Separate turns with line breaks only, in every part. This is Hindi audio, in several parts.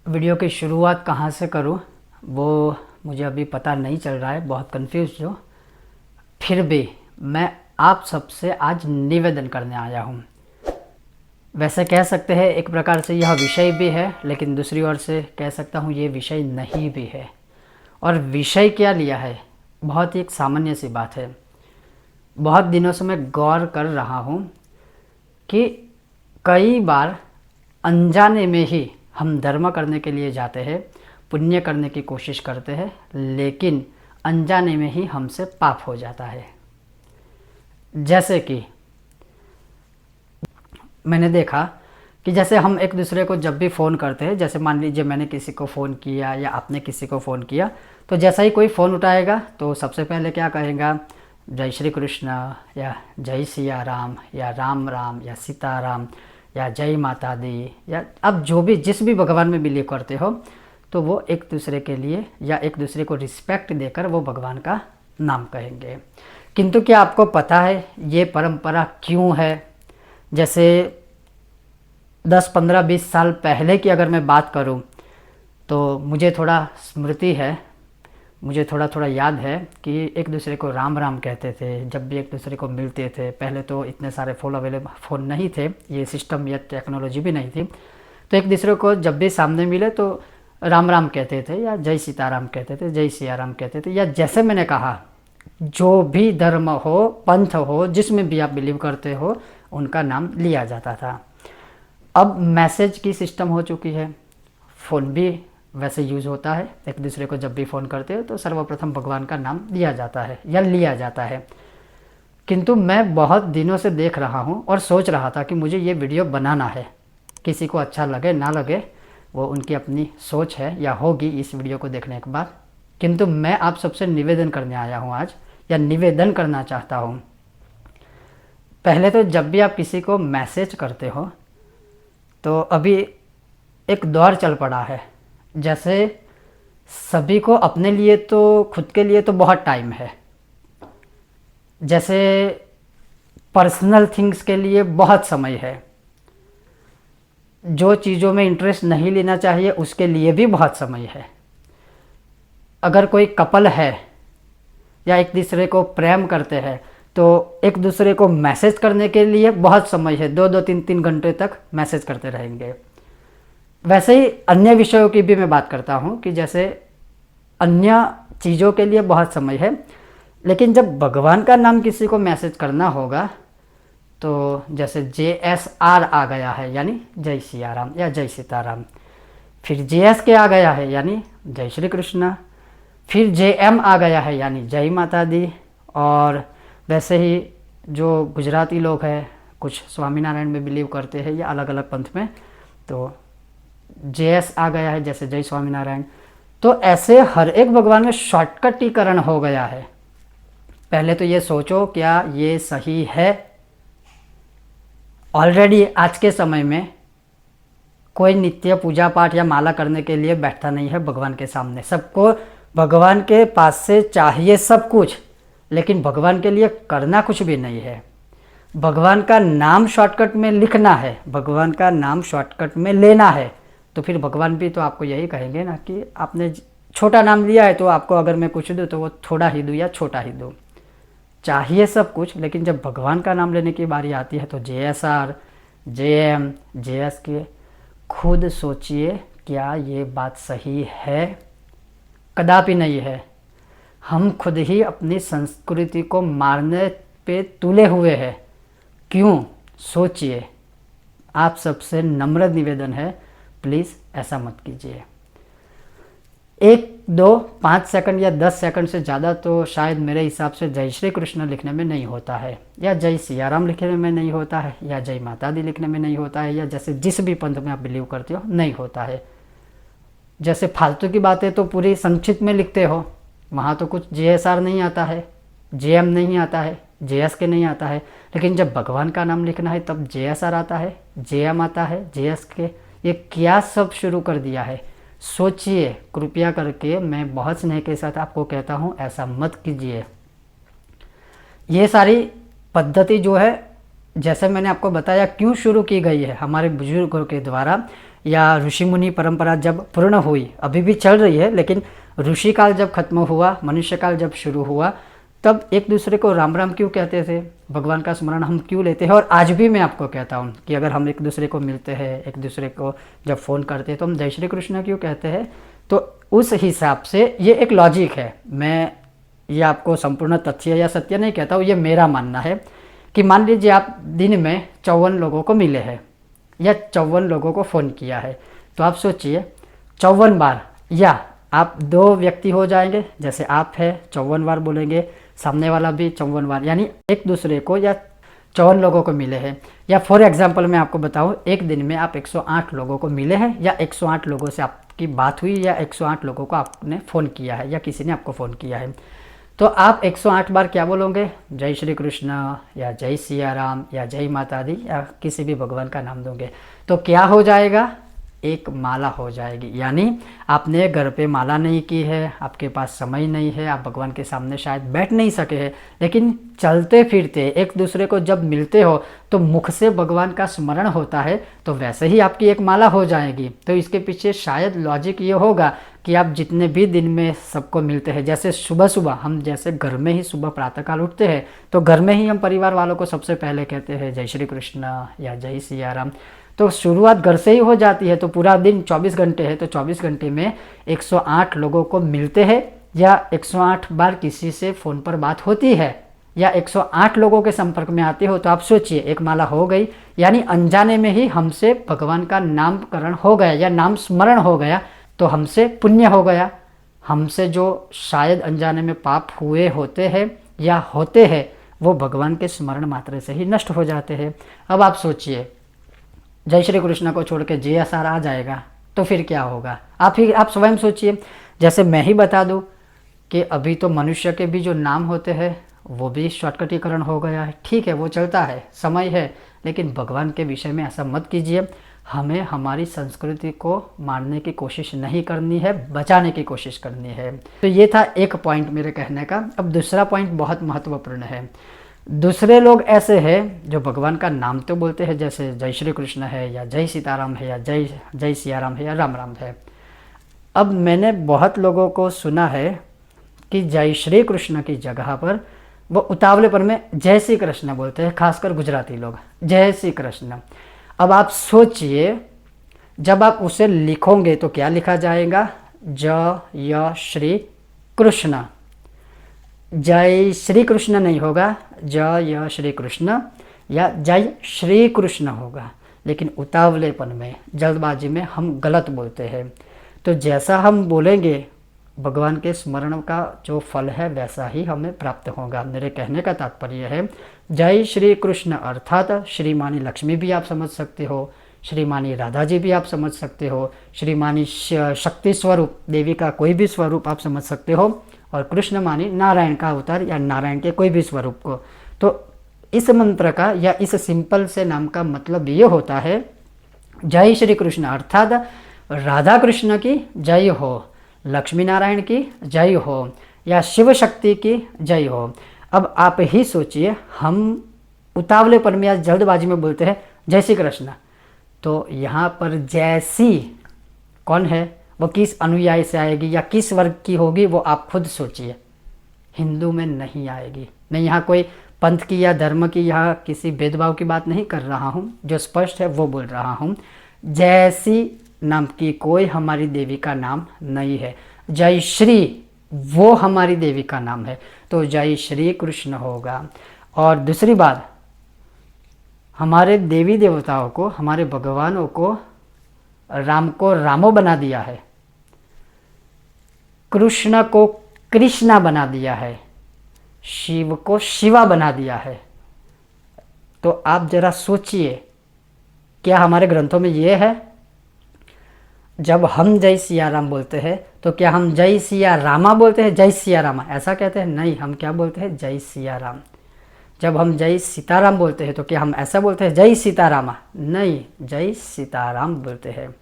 वीडियो की शुरुआत कहाँ से करूँ वो मुझे अभी पता नहीं चल रहा है, बहुत कंफ्यूज हूँ। फिर भी मैं आप सबसे आज निवेदन करने आया हूँ। वैसे कह सकते हैं एक प्रकार से यह विषय भी है, लेकिन दूसरी ओर से कह सकता हूँ ये विषय नहीं भी है। और विषय क्या लिया है, बहुत ही एक सामान्य सी बात है। बहुत दिनों से मैं गौर कर रहा हूँ कि कई बार अनजाने में ही हम धर्म करने के लिए जाते हैं, पुण्य करने की कोशिश करते हैं, लेकिन अनजाने में ही हमसे पाप हो जाता है। जैसे कि मैंने देखा कि जैसे हम एक दूसरे को जब भी फ़ोन करते हैं, जैसे मान लीजिए मैंने किसी को फ़ोन किया या आपने किसी को फ़ोन किया, तो जैसा ही कोई फ़ोन उठाएगा तो सबसे पहले क्या कहेगा, जय श्री कृष्ण या जय सिया राम या राम राम या सीताराम या जय माता दी, या अब जो भी जिस भी भगवान में बिलीव करते हो, तो वो एक दूसरे के लिए या एक दूसरे को रिस्पेक्ट देकर वो भगवान का नाम कहेंगे। किंतु क्या आपको पता है ये परंपरा क्यों है? जैसे 10 15 20 साल पहले की अगर मैं बात करूं तो मुझे थोड़ा स्मृति है, मुझे थोड़ा थोड़ा याद है कि एक दूसरे को राम राम कहते थे जब भी एक दूसरे को मिलते थे। पहले तो इतने सारे फ़ोन नहीं थे, ये सिस्टम या टेक्नोलॉजी भी नहीं थी, तो एक दूसरे को जब भी सामने मिले तो राम राम कहते थे या जय सीताराम कहते थे, जय सिया राम कहते थे, या जैसे मैंने कहा जो भी धर्म हो, पंथ हो, जिसमें भी आप बिलीव करते हो उनका नाम लिया जाता था। अब मैसेज की सिस्टम हो चुकी है, फ़ोन भी वैसे यूज़ होता है, एक दूसरे को जब भी फ़ोन करते हो तो सर्वप्रथम भगवान का नाम दिया जाता है या लिया जाता है। किंतु मैं बहुत दिनों से देख रहा हूँ और सोच रहा था कि मुझे ये वीडियो बनाना है। किसी को अच्छा लगे ना लगे वो उनकी अपनी सोच है या होगी इस वीडियो को देखने के बाद, किंतु मैं आप सबसे निवेदन करने आया हूँ आज, या निवेदन करना चाहता हूँ। पहले तो जब भी आप किसी को मैसेज करते हो तो अभी एक दौर चल पड़ा है, जैसे सभी को अपने लिए तो खुद के लिए तो बहुत टाइम है, जैसे पर्सनल थिंग्स के लिए बहुत समय है, जो चीज़ों में इंटरेस्ट नहीं लेना चाहिए उसके लिए भी बहुत समय है। अगर कोई कपल है या एक दूसरे को प्रेम करते हैं तो एक दूसरे को मैसेज करने के लिए बहुत समय है, 2 2 3 3 घंटे तक मैसेज करते रहेंगे। वैसे ही अन्य विषयों की भी मैं बात करता हूँ कि जैसे अन्य चीज़ों के लिए बहुत समय है, लेकिन जब भगवान का नाम किसी को मैसेज करना होगा तो जैसे JSR आ गया है यानी जय सिया राम या जय सीताराम, फिर JS आ गया है यानी जय श्री कृष्ण, फिर JM आ गया है यानी जय माता दी। और वैसे ही जो गुजराती लोग हैं, कुछ स्वामीनारायण में बिलीव करते हैं या अलग अलग पंथ में, तो JS आ गया है जैसे जय स्वामीनारायण। तो ऐसे हर एक भगवान में शॉर्टकटीकरण हो गया है। पहले तो ये सोचो क्या ये सही है? ऑलरेडी आज के समय में कोई नित्य पूजा पाठ या माला करने के लिए बैठता नहीं है भगवान के सामने। सबको भगवान के पास से चाहिए सब कुछ, लेकिन भगवान के लिए करना कुछ भी नहीं है। भगवान का नाम शॉर्टकट में लिखना है, भगवान का नाम शॉर्टकट में लेना है, तो फिर भगवान भी तो आपको यही कहेंगे ना कि आपने छोटा नाम लिया है तो आपको अगर मैं कुछ दूँ तो वो थोड़ा ही दूँ या छोटा ही दूँ। चाहिए सब कुछ, लेकिन जब भगवान का नाम लेने की बारी आती है तो JSR JM JS के खुद सोचिए क्या ये बात सही है? कदापि नहीं है। हम खुद ही अपनी संस्कृति को मारने पे तुले हुए हैं। क्यों? सोचिए। आप सबसे नम्र निवेदन है, प्लीज़ ऐसा मत कीजिए। 1 2 5 सेकंड या 10 सेकंड से ज़्यादा तो शायद मेरे हिसाब से जय श्री कृष्ण लिखने में नहीं होता है, या जय सिया राम लिखने में नहीं होता है, या जय माता दी लिखने में नहीं होता है, या जैसे जिस भी पंथ में आप बिलीव करते हो नहीं होता है। जैसे फालतू की बातें तो पूरी संक्षिप्त में लिखते हो, वहाँ तो कुछ JSR नहीं आता है, JM नहीं आता है, JS के नहीं आता है, लेकिन जब भगवान का नाम लिखना है तब JSR आता है, JM आता है, JS के। ये क्या सब शुरू कर दिया है? सोचिए कृपया करके, मैं बहुत स्नेह के साथ आपको कहता हूँ ऐसा मत कीजिए। ये सारी पद्धति जो है, जैसे मैंने आपको बताया क्यों शुरू की गई है हमारे बुजुर्गों के द्वारा, या ऋषि मुनि परंपरा जब पूर्ण हुई, अभी भी चल रही है, लेकिन ऋषि काल जब खत्म हुआ, मनुष्य काल जब शुरू हुआ, तब एक दूसरे को राम राम क्यों कहते थे, भगवान का स्मरण हम क्यों लेते हैं। और आज भी मैं आपको कहता हूँ कि अगर हम एक दूसरे को मिलते हैं, एक दूसरे को जब फ़ोन करते हैं, तो हम जय श्री कृष्ण क्यों कहते हैं। तो उस हिसाब से ये एक लॉजिक है। मैं ये आपको संपूर्ण तथ्य या सत्य नहीं कहता हूँ, ये मेरा मानना है कि मान लीजिए आप दिन में 54 लोगों को मिले हैं या 54 लोगों को फ़ोन किया है, तो आप सोचिए 54 बार, या आप 2 व्यक्ति हो जाएंगे, जैसे आप है 54 बार बोलेंगे, सामने वाला भी 54 बार, यानी एक दूसरे को या 54 लोगों को मिले हैं। या फॉर एग्जांपल मैं आपको बताऊं, एक दिन में आप 108 लोगों को मिले हैं या 108 लोगों से आपकी बात हुई या 108 लोगों को आपने फ़ोन किया है या किसी ने आपको फ़ोन किया है, तो आप 108 बार क्या बोलोगे, जय श्री कृष्ण या जय सिया राम या जय माता दी या किसी भी भगवान का नाम दोगे, तो क्या हो जाएगा, एक माला हो जाएगी। यानी आपने घर पे माला नहीं की है, आपके पास समय नहीं है, आप भगवान के सामने शायद बैठ नहीं सके हैं, लेकिन चलते फिरते एक दूसरे को जब मिलते हो तो मुख से भगवान का स्मरण होता है, तो वैसे ही आपकी एक माला हो जाएगी। तो इसके पीछे शायद लॉजिक ये होगा कि आप जितने भी दिन में सबको मिलते हैं, जैसे सुबह सुबह हम जैसे घर में ही सुबह प्रातःकाल उठते हैं, तो घर में ही हम परिवार वालों को सबसे पहले कहते हैं जय श्री कृष्ण या जय सिया राम। तो शुरुआत घर से ही हो जाती है, तो पूरा दिन 24 घंटे है, तो 24 घंटे में 108 लोगों को मिलते हैं या 108 बार किसी से फ़ोन पर बात होती है या 108 लोगों के संपर्क में आते हो, तो आप सोचिए एक माला हो गई। यानी अनजाने में ही हमसे भगवान का नामकरण हो गया या नाम स्मरण हो गया, तो हमसे पुण्य हो गया। हमसे जो शायद अनजाने में पाप हुए होते हैं या होते हैं, वो भगवान के स्मरण मात्र से ही नष्ट हो जाते हैं। अब आप सोचिए, जय श्री कृष्ण को छोड़ के JSR आ जाएगा तो फिर क्या होगा। आप स्वयं सोचिए। जैसे मैं ही बता दूं कि अभी तो मनुष्य के भी जो नाम होते हैं वो भी शॉर्टकटीकरण हो गया है, ठीक है वो चलता है, समय है, लेकिन भगवान के विषय में ऐसा मत कीजिए। हमें हमारी संस्कृति को मारने की कोशिश नहीं करनी है, बचाने की कोशिश करनी है। तो ये था एक पॉइंट मेरे कहने का। अब दूसरा पॉइंट बहुत महत्वपूर्ण है। दूसरे लोग ऐसे हैं जो भगवान का नाम तो बोलते हैं, जैसे जय श्री कृष्ण है या जय सीताराम है या जय जय सिया राम है या राम राम है। अब मैंने बहुत लोगों को सुना है कि जय श्री कृष्ण की जगह पर वो उतावलेपन में जय श्री कृष्ण बोलते हैं, खासकर गुजराती लोग, जय श्री कृष्ण। अब आप सोचिए, जब आप उसे लिखोगे तो क्या लिखा जाएगा, जय श्री कृष्ण, जय श्री कृष्ण नहीं होगा, जय श्री कृष्ण या जय श्री कृष्ण होगा। लेकिन उतावलेपन में, जल्दबाजी में हम गलत बोलते हैं। तो जैसा हम बोलेंगे भगवान के स्मरण का जो फल है वैसा ही हमें प्राप्त होगा। मेरे कहने का तात्पर्य है जय श्री कृष्ण अर्थात श्रीमानी लक्ष्मी भी आप समझ सकते हो, श्रीमानी राधा जी भी आप समझ सकते हो, श्रीमानी शक्ति स्वरूप देवी का कोई भी स्वरूप आप समझ सकते हो, और कृष्ण मानी नारायण का अवतार या नारायण के कोई भी स्वरूप को। तो इस मंत्र का या इस सिंपल से नाम का मतलब ये होता है जय श्री कृष्ण अर्थात राधा कृष्ण की जय हो, लक्ष्मी नारायण की जय हो या शिव शक्ति की जय हो। अब आप ही सोचिए, हम उतावलेपन में या जल्दबाजी में बोलते हैं जय श्री कृष्ण, तो यहाँ पर जैसी कौन है, वो किस अनुयायी से आएगी या किस वर्ग की होगी, वो आप खुद सोचिए। हिंदू में नहीं आएगी। मैं यहाँ कोई पंथ की या धर्म की या किसी भेदभाव की बात नहीं कर रहा हूँ, जो स्पष्ट है वो बोल रहा हूँ। जैसी नाम की कोई हमारी देवी का नाम नहीं है। जय श्री वो हमारी देवी का नाम है, तो जय श्री कृष्ण होगा। और दूसरी बात, हमारे देवी देवताओं को, हमारे भगवानों को राम को रामो बना दिया है, कृष्ण को कृष्णा बना दिया है, शिव को शिवा बना दिया है। तो आप जरा सोचिए, क्या हमारे ग्रंथों में ये है? जब हम जय सिया राम बोलते हैं तो क्या हम जय सिया रामा बोलते हैं, जय सिया रामा ऐसा कहते हैं? नहीं, हम क्या बोलते हैं, जय सिया राम। जब हम जय सीताराम बोलते हैं तो क्या हम ऐसा बोलते हैं, जय सीतारामा? नहीं, जय सीताराम बोलते हैं।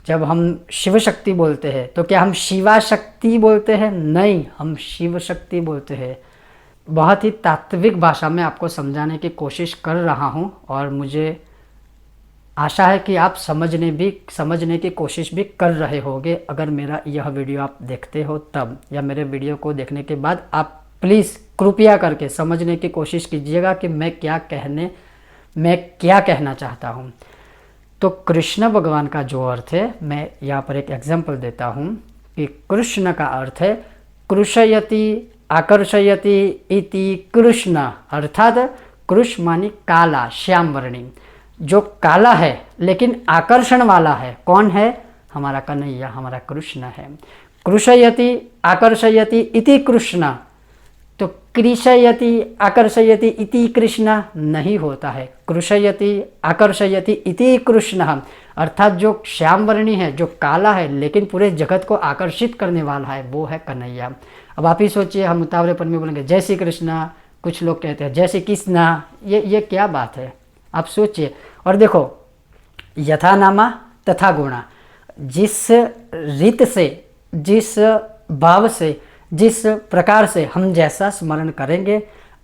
जब हम शिव शक्ति बोलते हैं तो क्या हम शिवा शक्ति बोलते हैं? नहीं, हम शिव शक्ति बोलते हैं। बहुत ही तात्विक भाषा में आपको समझाने की कोशिश कर रहा हूँ और मुझे आशा है कि आप समझने की कोशिश भी कर रहे होंगे अगर मेरा यह वीडियो आप देखते हो तब, या मेरे वीडियो को देखने के बाद आप प्लीज़ कृपया करके समझने की कोशिश कीजिएगा कि मैं क्या कहना चाहता हूँ। तो कृष्ण भगवान का जो अर्थ है, मैं यहाँ पर एक एग्जाम्पल देता हूँ कि कृष्ण का अर्थ है कृषयति आकर्षयति इति कृष्ण, अर्थात कृष्ण मानी काला, श्याम वर्णी, जो काला है लेकिन आकर्षण वाला है। कौन है? हमारा कन्हैया, हमारा कृष्ण है। कृषयति आकर्षयति इति कृष्ण, तो कृषयति आकर्षयति इति कृष्ण नहीं होता है, कृषयति आकर्षयति इति कृष्ण, अर्थात जो श्याम वर्णी है, जो काला है लेकिन पूरे जगत को आकर्षित करने वाला है, वो है कन्हैया। अब आप ही सोचिए, हम उतावलेपन में बोलेंगे जय श्री कृष्ण, कुछ लोग कहते हैं जय श्री कृष्ण, ये क्या बात है? आप सोचिए। और देखो, यथा नामा तथा गुणा, जिस रीत से, जिस भाव से, जिस प्रकार से हम जैसा स्मरण करेंगे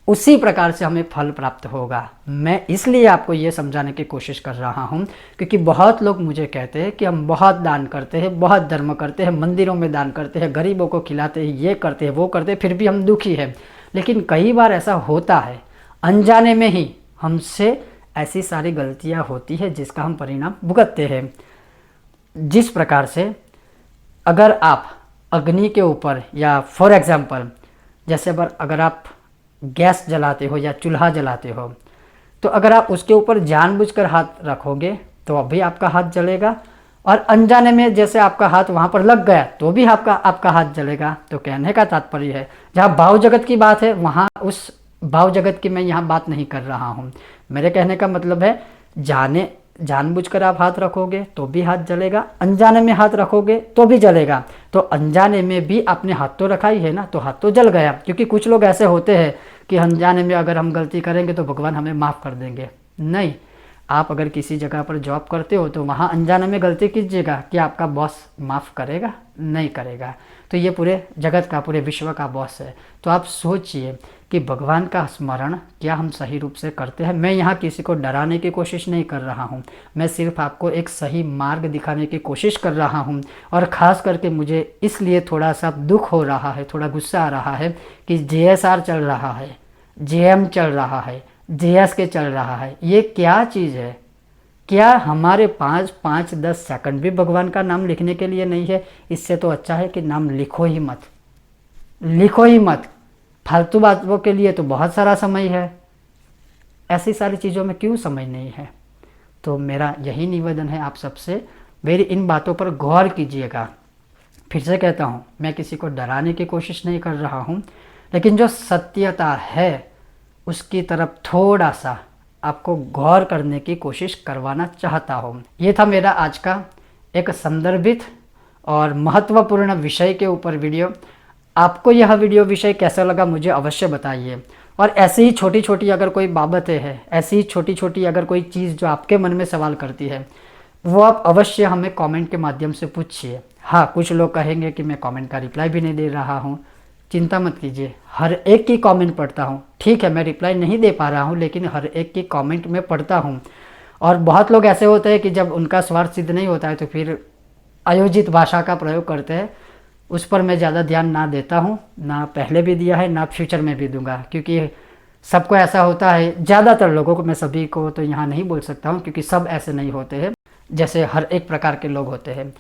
उसी प्रकार से हमें फल प्राप्त होगा। मैं इसलिए आपको ये समझाने की कोशिश कर रहा हूँ क्योंकि बहुत लोग मुझे कहते हैं कि हम बहुत दान करते हैं, बहुत धर्म करते हैं, मंदिरों में दान करते हैं, गरीबों को खिलाते हैं, ये करते हैं, वो करते हैं, फिर भी हम दुखी हैं। लेकिन कई बार ऐसा होता है, अनजाने में ही हमसे ऐसी सारी गलतियाँ होती है जिसका हम परिणाम भुगतते हैं। जिस प्रकार से अगर आप अग्नि के ऊपर, या फॉर एग्जांपल जैसे अगर आप गैस जलाते हो या चूल्हा जलाते हो, तो अगर आप उसके ऊपर जानबूझकर हाथ रखोगे तो अभी आपका हाथ जलेगा, और अनजाने में जैसे आपका हाथ वहाँ पर लग गया तो भी आपका हाथ जलेगा। तो कहने का तात्पर्य है, जहाँ भाव जगत की बात है वहाँ उस भाव जगत की मैं यहाँ बात नहीं कर रहा हूँ। मेरे कहने का मतलब है, जानबूझकर आप हाथ रखोगे तो भी हाथ जलेगा, अनजाने में हाथ रखोगे तो भी जलेगा। तो अनजाने में भी आपने हाथ तो रखा ही है ना, तो हाथ तो जल गया। क्योंकि कुछ लोग ऐसे होते हैं कि अनजाने में अगर हम गलती करेंगे तो भगवान हमें माफ़ कर देंगे। नहीं, आप अगर किसी जगह पर जॉब करते हो तो वहाँ अनजाने में गलती कीजिएगा, कि आपका बॉस माफ़ करेगा? नहीं करेगा। तो ये पूरे जगत का, पूरे विश्व का बॉस है। तो आप सोचिए कि भगवान का स्मरण क्या हम सही रूप से करते हैं। मैं यहाँ किसी को डराने की कोशिश नहीं कर रहा हूँ, मैं सिर्फ आपको एक सही मार्ग दिखाने की कोशिश कर रहा हूँ। और ख़ास करके मुझे इसलिए थोड़ा सा दुख हो रहा है, थोड़ा गुस्सा आ रहा है कि JSR चल रहा है, JM चल रहा है, JSK चल रहा है। ये क्या चीज़ है? क्या हमारे पास 5-10 सेकंड भी भगवान का नाम लिखने के लिए नहीं है? इससे तो अच्छा है कि नाम लिखो ही मत, लिखो ही मत। फालतू बातों के लिए तो बहुत सारा समय है, ऐसी सारी चीज़ों में क्यों समय नहीं है? तो मेरा यही निवेदन है आप सबसे, मेरी इन बातों पर गौर कीजिएगा। फिर से कहता हूँ, मैं किसी को डराने की कोशिश नहीं कर रहा हूँ, लेकिन जो सत्यता है उसकी तरफ थोड़ा सा आपको गौर करने की कोशिश करवाना चाहता हूँ। ये था मेरा आज का एक संदर्भित और महत्वपूर्ण विषय के ऊपर वीडियो। आपको यह वीडियो विषय कैसा लगा मुझे अवश्य बताइए। और ऐसी ही छोटी छोटी अगर कोई बाबतें हैं, ऐसी ही छोटी छोटी अगर कोई चीज़ जो आपके मन में सवाल करती है, वो आप अवश्य हमें कमेंट के माध्यम से पूछिए। हाँ, कुछ लोग कहेंगे कि मैं कमेंट का रिप्लाई भी नहीं दे रहा हूँ। चिंता मत कीजिए, हर एक की कमेंट पढ़ता हूँ। ठीक है, मैं रिप्लाई नहीं दे पा रहा हूँ, लेकिन हर एक की कमेंट में पढ़ता हूँ। और बहुत लोग ऐसे होते हैं कि जब उनका स्वार्थ सिद्ध नहीं होता है तो फिर आयोजित भाषा का प्रयोग करते हैं। उस पर मैं ज़्यादा ध्यान ना देता हूँ, ना पहले भी दिया है, ना फ्यूचर में भी दूंगा, क्योंकि सबको ऐसा होता है। ज़्यादातर लोगों को, मैं सभी को तो यहाँ नहीं बोल सकता हूँ क्योंकि सब ऐसे नहीं होते हैं जैसे हर एक प्रकार के लोग होते हैं।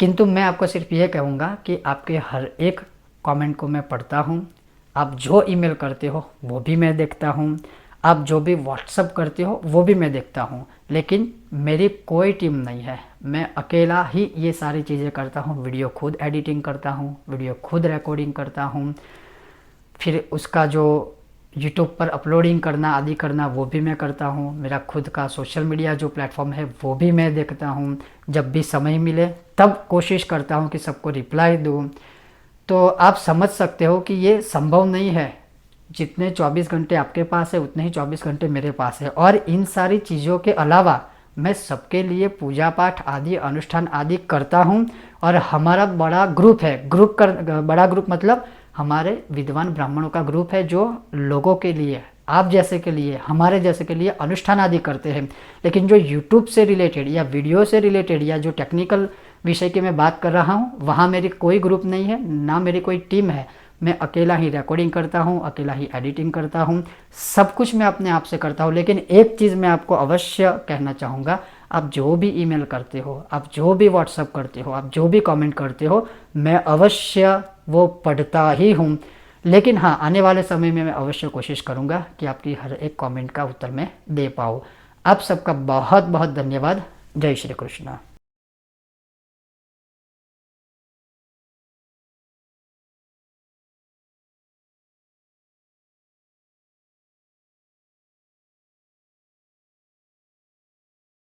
किंतु मैं आपको सिर्फ ये कहूँगा कि आपके हर एक कमेंट को मैं पढ़ता हूँ। आप जो ईमेल करते हो वो भी मैं देखता हूँ, आप जो भी व्हाट्सअप करते हो वो भी मैं देखता हूँ। लेकिन मेरी कोई टीम नहीं है, मैं अकेला ही ये सारी चीज़ें करता हूँ। वीडियो खुद एडिटिंग करता हूँ, वीडियो खुद रिकॉर्डिंग करता हूँ, फिर उसका जो यूट्यूब पर अपलोडिंग करना आदि करना वो भी मैं करता हूँ। मेरा खुद का सोशल मीडिया जो प्लेटफॉर्म है वो भी मैं देखता हूँ। जब भी समय मिले तब कोशिश करता हूँ कि सबको रिप्लाई दूँ। तो आप समझ सकते हो कि ये संभव नहीं है। जितने 24 घंटे आपके पास है उतने ही 24 घंटे मेरे पास है। और इन सारी चीज़ों के अलावा मैं सबके लिए पूजा पाठ आदि अनुष्ठान आदि करता हूँ। और हमारा बड़ा ग्रुप है, बड़ा ग्रुप मतलब हमारे विद्वान ब्राह्मणों का ग्रुप है जो लोगों के लिए, आप जैसे के लिए, हमारे जैसे के लिए अनुष्ठान आदि करते हैं। लेकिन जो यूट्यूब से रिलेटेड या वीडियो से रिलेटेड या जो टेक्निकल विषय की मैं बात कर रहा हूँ, वहाँ मेरी कोई ग्रुप नहीं है, ना मेरी कोई टीम है। मैं अकेला ही रिकॉर्डिंग करता हूँ, अकेला ही एडिटिंग करता हूँ, सब कुछ मैं अपने आप से करता हूँ। लेकिन एक चीज़ मैं आपको अवश्य कहना चाहूँगा, आप जो भी ईमेल करते हो, आप जो भी व्हाट्सअप करते हो, आप जो भी कमेंट करते हो, मैं अवश्य वो पढ़ता ही हूँ। लेकिन हाँ, आने वाले समय में मैं अवश्य कोशिश करूँगा कि आपकी हर एक कमेंट का उत्तर मैं दे पाऊँ। आप सबका बहुत बहुत धन्यवाद। जय श्री कृष्ण।